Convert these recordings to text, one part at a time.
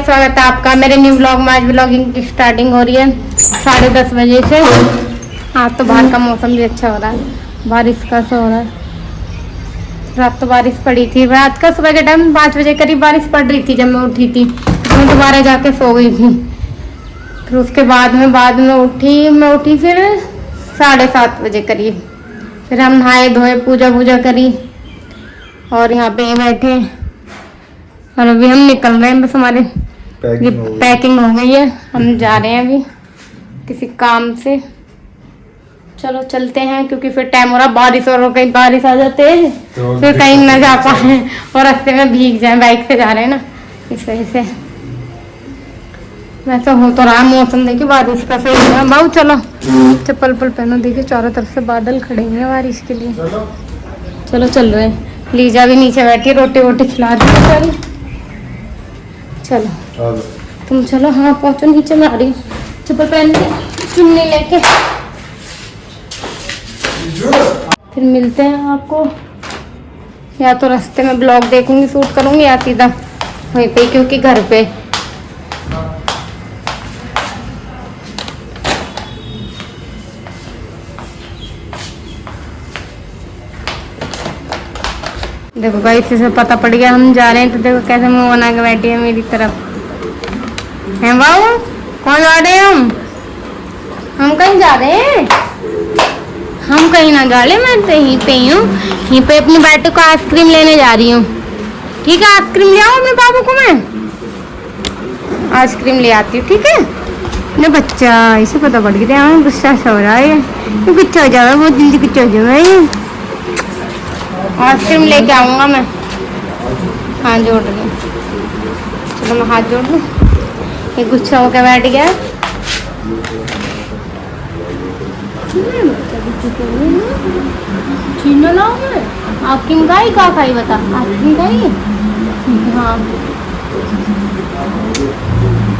स्वागत है आपका मेरे न्यू व्लॉग में। आज व्लॉगिंग की स्टार्टिंग हो रही है 10:30 बजे से। आज तो बाहर का मौसम भी अच्छा हो रहा है, बारिश का सा हो रहा है। रात तो बारिश पड़ी थी, रात का सुबह के टाइम 5 बजे करीब बारिश पड़ रही थी। जब मैं उठी थी तो मैं दोबारा जाके सो गई थी। फिर उसके बाद में उठी फिर 7:30 बजे करीब। फिर हम नहाए धोए, पूजा करी और यहाँ पे बैठे और अभी हम निकल रहे हैं। बस हमारे पैकिंग हो गई है, हम जा रहे हैं अभी किसी काम से। चलो चलते हैं क्योंकि फिर टाइम हो रहा, बारिश और कहीं बारिश आ जाते हैं तो फिर कहीं ना जा पाए और रास्ते में भीग जाए। बाइक से जा रहे हैं ना, इस वजह से। वैसे हो तो रहा मौसम, देखिए बारिश का सही है। बाबू चलो चप्पल पहनो, देखिए चारों तरफ से बादल खड़े हैं बारिश के लिए। चलो चल रहे हैं। लीजा भी नीचे बैठी, रोटी खिला दी सारी। चलो तुम चलो, हाँ पहुंचो नीचे। मैं आ रही हूँ, चप्पल पहन के चुन्नी लेके। फिर मिलते हैं आपको, या तो रास्ते में ब्लॉग देखूंगी, शूट करूंगी, या सीधा वहीं पे क्योंकि घर पे। देखो भाई इसी से पता पड़ गया हम जा रहे हैं, तो देखो कैसे मुंह बना के बैठी है मेरी तरफ। हैं बाबू, कौन जा रहे हैं हम कहीं जा रहे हैं? हम कहीं ना जा रहे, मैं तो यहीं पे ही हूँ। यहीं पे अपनी बेटे को आइसक्रीम लेने जा रही हूँ। ठीक है, आइसक्रीम ले आओ अपने बाबू को, मैं आइसक्रीम ले आती हूँ। ठीक है ना बच्चा, इसे पता पड़ गया गुस्सा हो रहा है, गुस्सा हो जाएगा, बहुत जल्दी गुस्सा हो जाएगा। आइसक्रीम लेके आऊँगा मैं। हाँ जोड़ लूँ, चलो मैं हाथ जोड़ लूँ। ये गुस्सा होकर बैठ गया। छीन लो मैं आपकी गाय का खाई, बता आपकी गाय। हाँ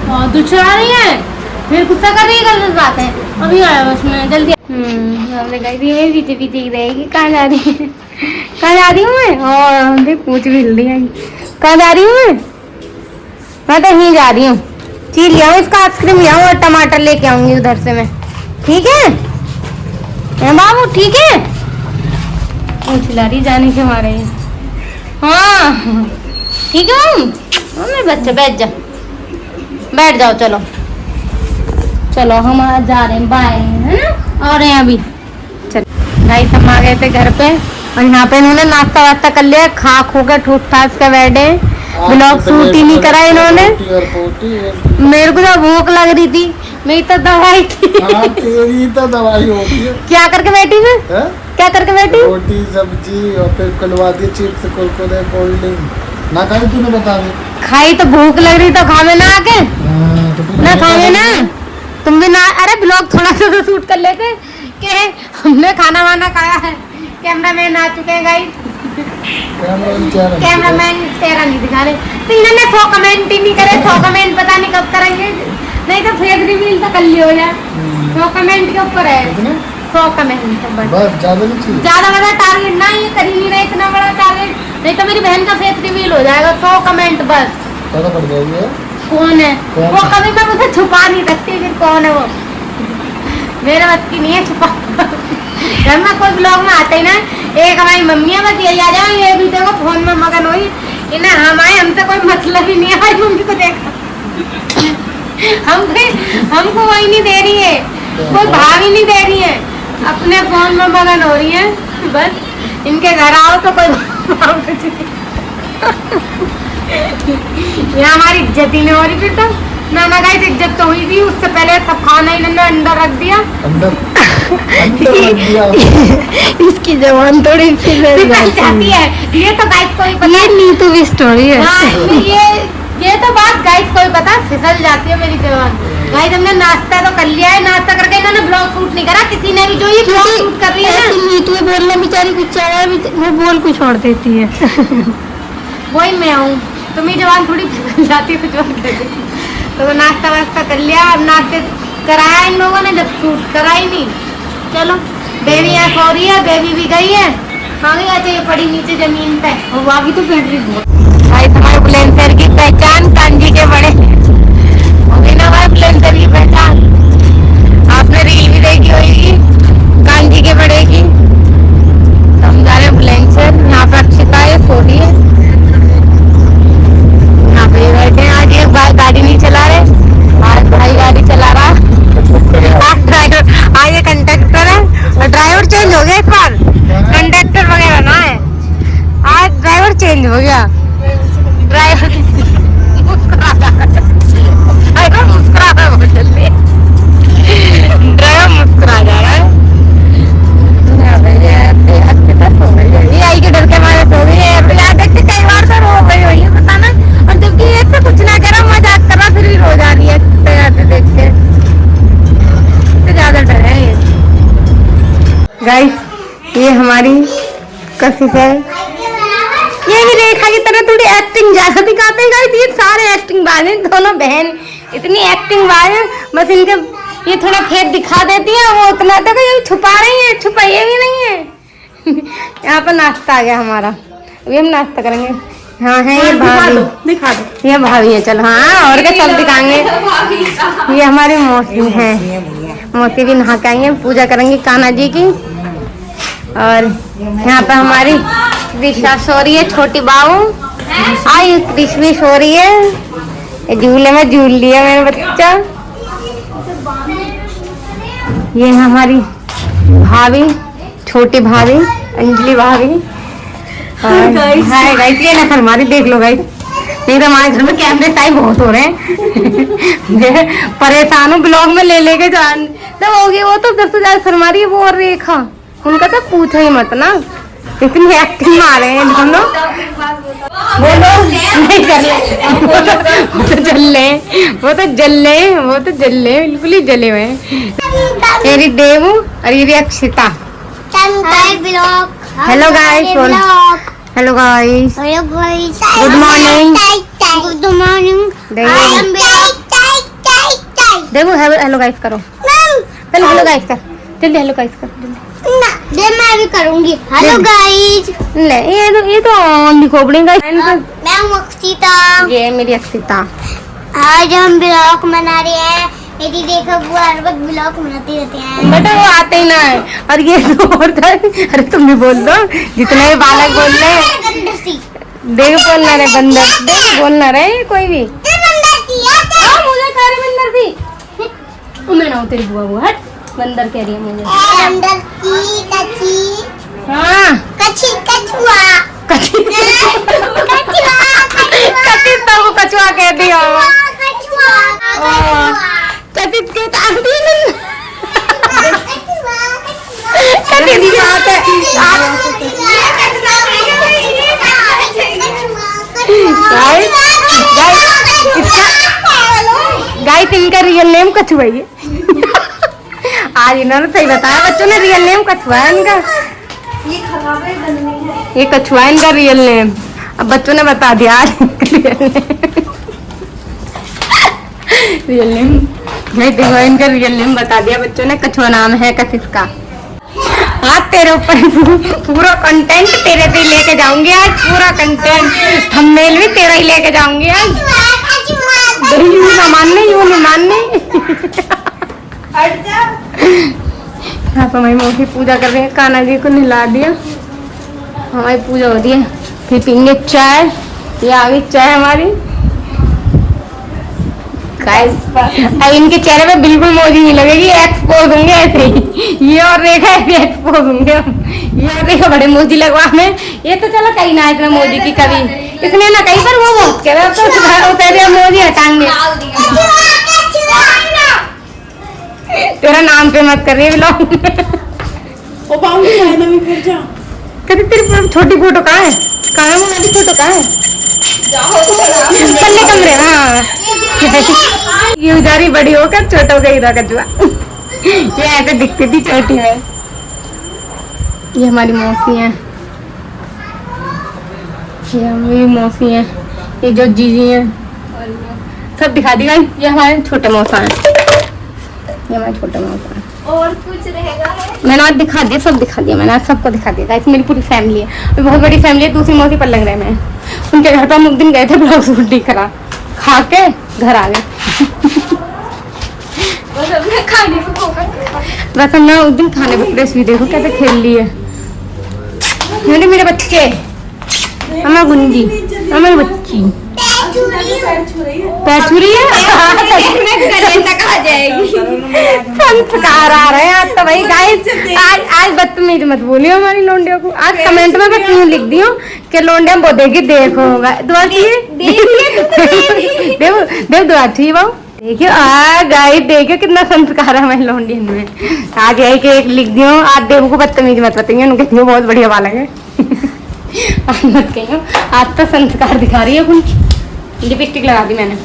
हाँ दूसरा रही है, फिर गुस्सा कर रही है, गलत बात है। अभी आया बस मैं जल्दी। हमने गाय दी, मेरी पीछे देख रहेगी। कहाँ जा रही है, कहाँ जा रही हूँ मैं? और देख पूछ भी हिल रही है। कहाँ जा रही हूँ मैं तो यहीं जा रही हूँ। चीज ले आऊँ, इसका आइसक्रीम ले आऊँ और टमाटर लेके आऊंगी उधर से मैं। ठीक है बाबू, ठीक है। चिल्ला रही जाने के मारे। हाँ ठीक है मेरे बच्चे, बैठ जाओ। चलो हम आज जा रहे हैं, बाय, है ना। और हैं अभी चलो गाइस, हम आ गए थे घर पे और यहाँ पे इन्होंने नाश्ता वास्ता कर लिया, खा खो के ठूठ ठास के बैठे। ब्लॉग शूट ही नहीं करा इन्होंने। मेरे को तो भूख लग रही थी, मेरी तो दवाई थी। तेरी तो दवाई होती है। क्या करके बैठी मैं? क्या करके बैठी? रोटी सब्जी और फिर कलवा दी चिप्स, कुरकुरे, कोल्ड ड्रिंक। ना खाई तूने, बता दे। खाई तो भूख लग रही तो खावे ना आके, ना खावे ना तुम भी ना। अरे ब्लॉग थोड़ा सा शूट कर लेते कि हमने खाना वाना खाया है। कैमरामैन आ चुके हैं गाइस, कैमरामैन चेहरा नहीं दिखा रहे। तो इन्होंने 100 कमेंट ही नहीं करे। 100 कमेंट पता नहीं कब करेंगे, नहीं तो फेस रिवील तो कर लियो यार। 100 कमेंट के ऊपर है, 100 कमेंट बस, ज्यादा बड़ा टारगेट ना, ये कर ही नहीं रहे इतना बड़ा टारगेट, नहीं तो मेरी बहन का फेस रिवील हो जाएगा। 100 कमेंट बस। कौन है वो? कभी मैं मुझे छुपा नहीं सकती, फिर कौन है वो? मेरे बस की नहीं है छुपा। जब मैं कोई ब्लॉग में आते ही ना, एक हमारी मम्मी है बस यही आ जाए, ये भी देखो फोन में मगन हुई इन्हें, हमारे हमसे कोई मतलब ही नहीं है। हमारी मम्मी को देखा हमको वही नहीं दे रही है, कोई भाग ही नहीं दे रही है, अपने फोन में मगन हो रही है। बस इनके घर आओ तो कोई ये हमारी इज्जत ही नहीं हो रही। फिर तो नाना का इज्जत तो हुई थी, उससे पहले सब खाना इन्होंने अंदर रख दिया। इसकी जबान थोड़ी जाती है। ये तो गाइस को ही पता, ये नीतू की स्टोरी है। ये तो बात गाइस को ही पता, फिसल जाती है मेरी जबान। गाइस हमने नाश्ता तो कर लिया है, नाश्ता करके इन्होंने ब्लॉग शूट नहीं करा किसी ने भी। जो ये ब्लॉग शूट कर रही है ना, नीतू बोलना बेचारी कुछ वो बोल कुछ छोड़ देती है। वही मैं हूँ, तो मेरी जबान थोड़ी फिसल जाती है कुछ और कहती। तो नाश्ता वास्ता कर लिया, अब नाश्ते कराया इन लोगों ने, जब शूट करा ही नहीं। चलो बेबी यहाँ सो रही है, बेबी भी गई है। हाँ गई आज, ये पड़ी नीचे जमीन पे, और वो अभी तो बैठ रही बहुत। भाई हमारे बुलंदशहर की पहचान कांजी के बड़े गाइस ये हमारी कशिश है। ये भी रेखा की तरह थोड़ी एक्टिंग ज्यादा दिखाते हैं गाइस। ये सारे एक्टिंग बाज हैं, दोनों बहन इतनी एक्टिंग बाज है। बस इनके ये थोड़ा फेस दिखा देती है, वो उतना तक ये छुपा रही है, छुपाइए भी नहीं है। यहाँ पर नाश्ता आ गया हमारा, अभी हम नाश्ता करेंगे। हाँ है ये भाभी, दिखा दो ये भाभी है। चलो हाँ और क्या, सब दिखाएंगे। ये हमारी मौसी है, मौसी भी नहा के आएंगे, पूजा करेंगे कान्हा जी की। और यहाँ पे हमारी दिशा सो रही है, छोटी बाबू आई कृष्णी सो रही है, झूले में झूल लिया मेरा बच्चा। ये हमारी भाभी, छोटी भाभी अंजलि भाभी। हाय गाइस, ये ना हमारी देख लो गाइस, नहीं तो हमारे घर में कैमरे टाइम बहुत हो रहे हैं। परेशान हूँ ब्लॉग में ले लेके जान तो होगी। वो तो 10,000 फरमारी है वो, और रेखा उनका तो पूछो ही मत ना, इतनी एक्टिंग मारे हैं दोनों। बोलो नहीं कर ले, वो तो जल ले, वो तो जल ले, वो तो जल ले, बिल्कुल ही जले हुए हैं। मेरी देवू और ये Akshita. Hello guys, hello guys, good morning, good morning. देखो हेलो गाइस करो पहले, हेलो गाइस कर जल्दी, हेलो गाइस कर जल्दी। मैं भी करूंगी हेलो गाइस। ले ये तो ऑन खोपड़ी गाइस। मैं हूँ अक्षिता, ये मेरी अक्षिता। आज हम ब्लॉग बना रहे हैं। मेरी देखो वो हर वक्त ब्लॉग बनाती रहते हैं, बट वो आते ही ना है। और ये अरे तुम भी बोल दो, जितने भी बालक बोल रहे हैं। देख बोलना रहे बंदर, देख बोलना रहे कोई भी। मुझे कह रही बंदर थी, मैं ना तेरी बुआ वो हट, बंदर कह रही है मुझे। बंदर की कच्ची, हाँ कच्ची कछुआ, कच्ची कच्ची तो कछुआ कह दिया। कथित के गाइस इनका रियल नेम कछुआ है। आज इन्होंने सही बताया, बच्चों ने रियल नेम कछुआ है इनका। ये कछुआ है इनका रियल नेम, अब बच्चों ने बता दिया आज रियल नेम। देखो इनका रियल नेम बता दिया बच्चों ने, कछुआ नाम है कशिश का। आज तेरे ऊपर पूरा कंटेंट तेरे पे लेके जाऊंगी आज, पूरा कंटेंट थंबनेल भी तेरा ही लेके जाऊंगी आज। ना मानने यू नहीं मानने। यहाँ पर हमारी मौसी पूजा कर रही है, कान्हा जी को नहला दिया, हमारी पूजा हो रही है। फिर पीएंगे चाय, ये आ गई चाय हमारी। अब इनके चेहरे पे बिल्कुल मौजी नहीं लगेगी, एक्सपोज होंगे ऐसे ही। ये और रेखा ऐसे एक्सपोज होंगे, ये और रेखा बड़े मौजी लगवा में। ये तो चलो कहीं ना इतना मौजी की कभी इसने ना कहीं पर वो बहुत कह तो मौजी हटाएंगे। तेरा नाम पे मत कर रही है ब्लॉग कभी। तेरी छोटी फोटो कहाँ है, कहाँ है वो फोटो, कहाँ है? निकल रहे हाँ। ये उजारी बड़ी होकर छोटा हो गई कछुआ। ये ऐसे दिखती थी छोटी में। ये हमारी मौसी है, ये हमारी मौसी है, ये जो जीजी है सब दिखा दी। ये हमारे छोटे मौसा है, ये हमारे छोटे मौसा है। और कुछ रहेगा है? मैंने आज दिखा दिया, सब दिखा दिया मैंने, आज सबको दिखा दिया। गाइस मेरी पूरी फैमिली है, बहुत बड़ी फैमिली है। दूसरी मौसी पर लग रहे हैं, उनके घर पर हम उस दिन गए थे, ब्लॉग शूट नहीं करा, खा के घर आ गए। बस हमने उस दिन खाने पर रेसिपी देखो कैसे खेल ली है मेरे बच्चे। हमारा गुंजी, हमारी बच्ची पैर छू रही है। संस्कार आ रहे हैं आज तो भाई। गाइस आज बदतमीज मत बोलियो हमारी लोंडियों को। आज कमेंट में मैं क्यों लिख दी हूँ कि लोंडिया बोलेगी देखो दुआ चाहिए, देव दुआ चाहिए बाबू। देखियो गाइस, देखियो कितना संस्कार है हमारी लोंडियन में। आज यही के एक लिख दियो, आज देव को बदतमीज मत बताइए, उनके क्यों बहुत बढ़िया बालक है। आज मत कहियो, आज तो संस्कार दिखा रही है उनकी। लिपस्टिक लगा दी मैंने,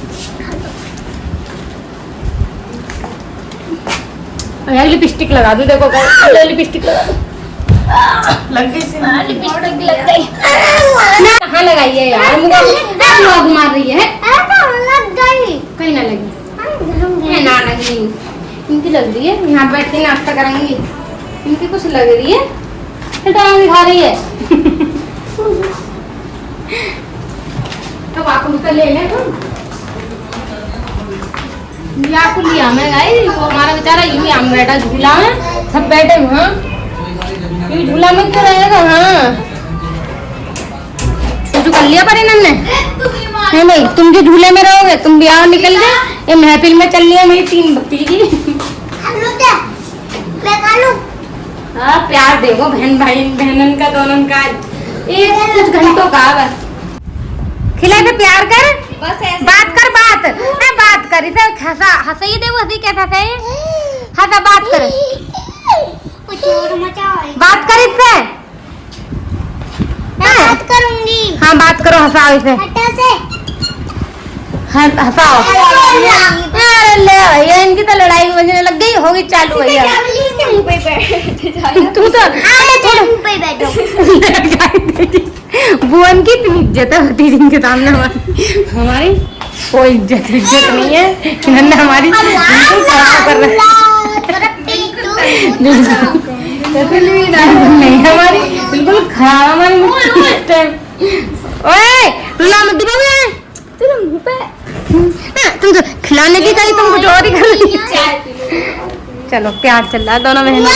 यार लिपस्टिक लगा दो। देखो लिपस्टिक लगा दो। लग गई सी लिपस्टिक लग गई। कहाँ लगाई है यार, मुझे लोग मार रही है। लग गई कहीं ना लगी, ना लगी, इनकी लग रही है। यहाँ बैठ के नाश्ता करेंगी, इनकी कुछ लग रही है, दिखा रही है। तो वाकुल का ले ले तुम, याकू लिया मैं गाइस, वो हमारा बेचारा यूं ही हम बैठा झूला में, सब बैठे वहाँ, ये झूला में क्यों रहेगा। हाँ कुछ कर लिया पर इन्होंने, नहीं नहीं तुम जो झूले में रहोगे, तुम भी आओ निकल गए, ये महफिल में चल रही है मेरी 3 भतीजी। हाँ प्यार देखो बहन भाई बहनन का दोनों का, एक कुछ घंटों का बस खिला के प्यार कर, बस ऐसे बात कर, बात कर, इसे हंसा हंसा ही दे, वो हंसी कैसा था ये, हंसा बात कर, कुछ और मचाओ। बात कर इससे, मैं बात करूंगी। हाँ बात करो, हंसाओ इसे, हटा से। हंसाओ। अरे ले भैया इनकी तो लड़ाई बजने लग गई, होगी चालू भैया। मुंह पे बैठ, तू तो मुंह पे बैठो। बुआन की इतनी इज्जत है भतीजी के सामने, हमारी कोई इज्जत नहीं है, इन्होंने हमारी बिल्कुल खराब कर नहीं, हमारी बिल्कुल खराब, हमारी ओए रुला मत दो तेरे मुंह पे, तुम तो खिलाने की गई, तुम कुछ और ही कर रही। चलो प्यार चल रहा है दोनों बहनों।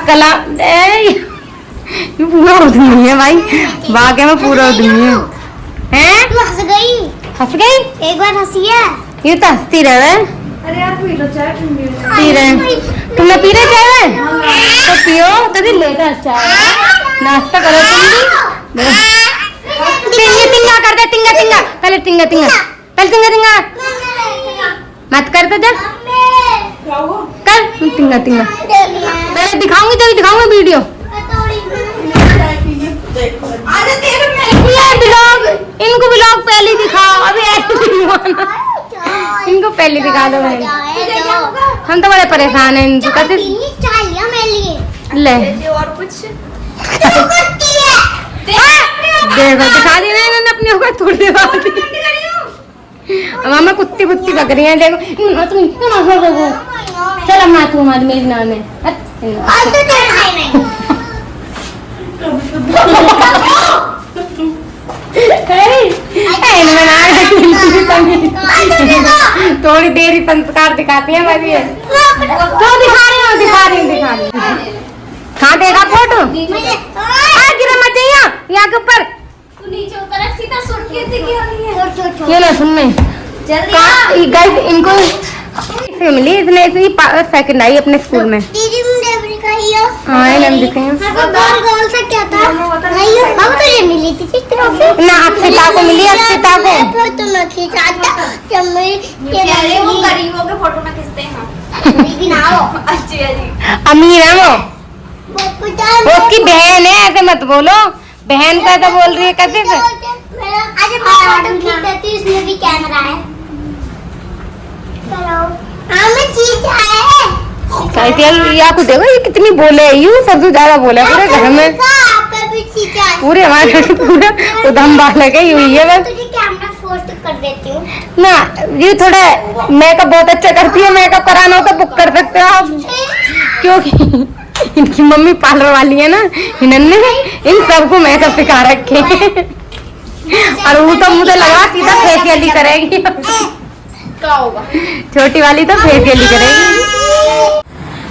कला ये पूरा उद्यमी है भाई, वाकई में पूरा उद्यमी है। हैं हंस गई, हंस गई, एक बार हंसी है। ये तो हंसती रहे। अरे यार पी लो चाय, ठंडी हो पी रहे, तुमने पी रहे चाय, तो पियो, तभी लेकर चाय नाश्ता करो तुम भी। तिंगा कर दे, तिंगा तिंगा, पहले तिंगा तिंगा, पहले तिंगा तिंगा मत कर, तो जब कर तिंगा तिंगा, पहले दिखाऊंगी तभी दिखाऊंगा वीडियो। ब्लॉग, इनको ब्लॉग पहले दिखाओ, अभी इनको पहले दिखा दो भाई, हम तो बड़े परेशान हैं इनको कहते ले और कुछ देखो दिखा दी ना इन्होंने अपने ऊपर थोड़ी देर बाद। मामा कुत्ती कुत्ती पक रही है, देखो चल अम्मा तू हमारी मेरी नाम है। थोड़ी देर ही संस्कार दिखाती है भाई, तो दिखा रही हूँ। हाँ देखा फोटो, गिरा मत यहाँ के ऊपर, नीचे उतर सीधा सुटकेस की हो रही है। ये ना सुनने गाइस, इनको मिली इतने सेकंड आई अपने स्कूल में। दीदी मुझे भी दिखाइयो। हाँ ये नाम दिखाइयो। गोल गोल सा क्या था? भाइयों अब तो ये मिली थी ट्रॉफी ना, अक्षिता को मिली, अक्षिता को। फोटो में खिंचाता जब मैं ये वो गरीबों के फोटो में खींचते हैं। भी ना हो। अच्छी है जी, अमीर है वो उसकी बहन है, ऐसे मत बोलो, बहन का तो बोल रही है कैसे से। आज मैं फोटो खींच देती हूँ, इसमें भी कैमरा है। चलो हाँ मैं चीज आए या कुछ देखो ये कितनी बोले, यू सबसे ज्यादा बोले पूरे घर में, पूरे हमारे घर पूरा उधम बालक है हुई है। बस तुझे कैमरा पोस्ट कर देती हूँ ना, ये थोड़ा मेकअप बहुत अच्छा करती है, मेकअप कराना हो तो बुक कर सकते हो आप, क्योंकि इनकी मम्मी पार्लर वाली है ना, इन्होंने इन सबको मेकअप सिखा रखे हैं। और वो तो मुझे लगा सीधा फेशियल ही करेगी, क्या होगा, छोटी वाली तो फेशियल ही करेगी।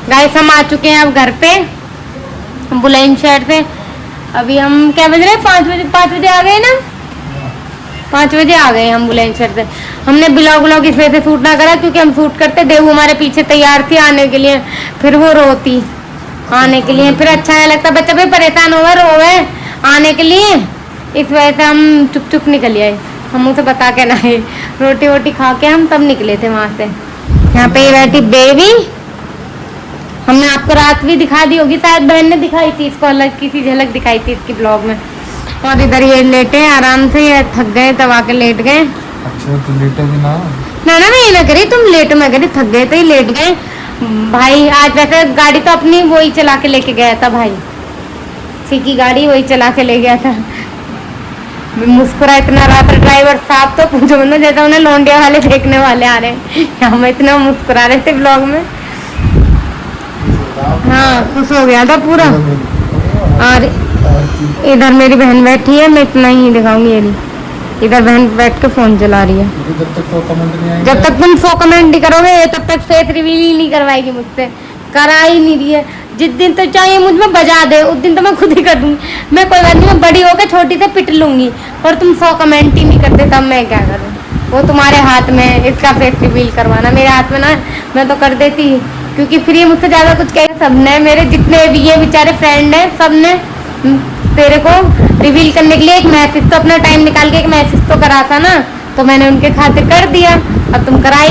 गाइस हम आ चुके हैं अब घर पे बुलंदशहर से। अभी हम क्या बज रहे हैं, 5 बजे आ गए ना, 5 बजे आ गए हम बुलंदशहर से। हमने ब्लॉग इस वजह से शूट ना करा क्योंकि हम शूट करते, देव हमारे पीछे तैयार थी आने के लिए, फिर वो रोती आने के लिए, फिर अच्छा नहीं लगता, बच्चा भी परेशान होगा, रोवे आने के लिए, इस वजह से हम चुप चुप निकल आए। हम उसे बता के ना आए, रोटी वोटी खा के हम तब निकले थे वहाँ से। यहाँ पे बैठी बेबी, हमने आपको रात भी दिखा दी होगी शायद, बहन ने दिखाई थी इसको, अलग किसी झलक दिखाई थी इसकी ब्लॉग में। और इधर ये लेटे हैं आराम से, ये थक गए तब आके लेट गए। अच्छा तो लेटे भी ना ना मैं ये ना करी, तुम लेट में करी, थक गए तो ही लेट गए। भाई आज वैसे गाड़ी तो अपनी वही चला के लेके गया था भाई, की गाड़ी वही चला के ले गया था। मैं मुस्कुरा इतना रहा था ड्राइवर साहब, तो पूछो मतलब जैसा उन्हें लौंडिया वाले देखने वाले आ रहे हैं। हम इतना मुस्कुरा रहे थे ब्लॉग में। हाँ खुश हो गया था पूरा। और इधर मेरी बहन बैठी है, मैं इतना ही दिखाऊंगी। ये इधर बहन बैठ के फोन चला रही है। जब तक 100 कमेंट नहीं आएंगे, जब तक तुम 100 कमेंट नहीं करोगे तब तक फेस रिवील ही नहीं करवाएगी मुझसे, करा ही नहीं रही है। जिस दिन तो चाहे मुझ में बजा दे उस दिन तो मैं खुद ही कर दूंगी। मैं कोई बात नहीं, मैं बड़ी होकर छोटी से पिट लूंगी, पर तुम 100 कमेंट ही नहीं करते तब मैं क्या करूँ। वो तुम्हारे हाथ में, इसका फेस रिवील करवाना मेरे हाथ में ना, मैं तो कर देती, क्योंकि फिर ये मुझसे ज़्यादा कुछ कहेगा। सबने मेरे जितने भी ये बेचारे फ्रेंड हैं सब ने तेरे को रिवील करने के लिए एक मैसेज तो अपना टाइम निकाल के एक मैसेज तो करा था ना, तो मैंने उनके खातिर कर दिया। अब तुम कराई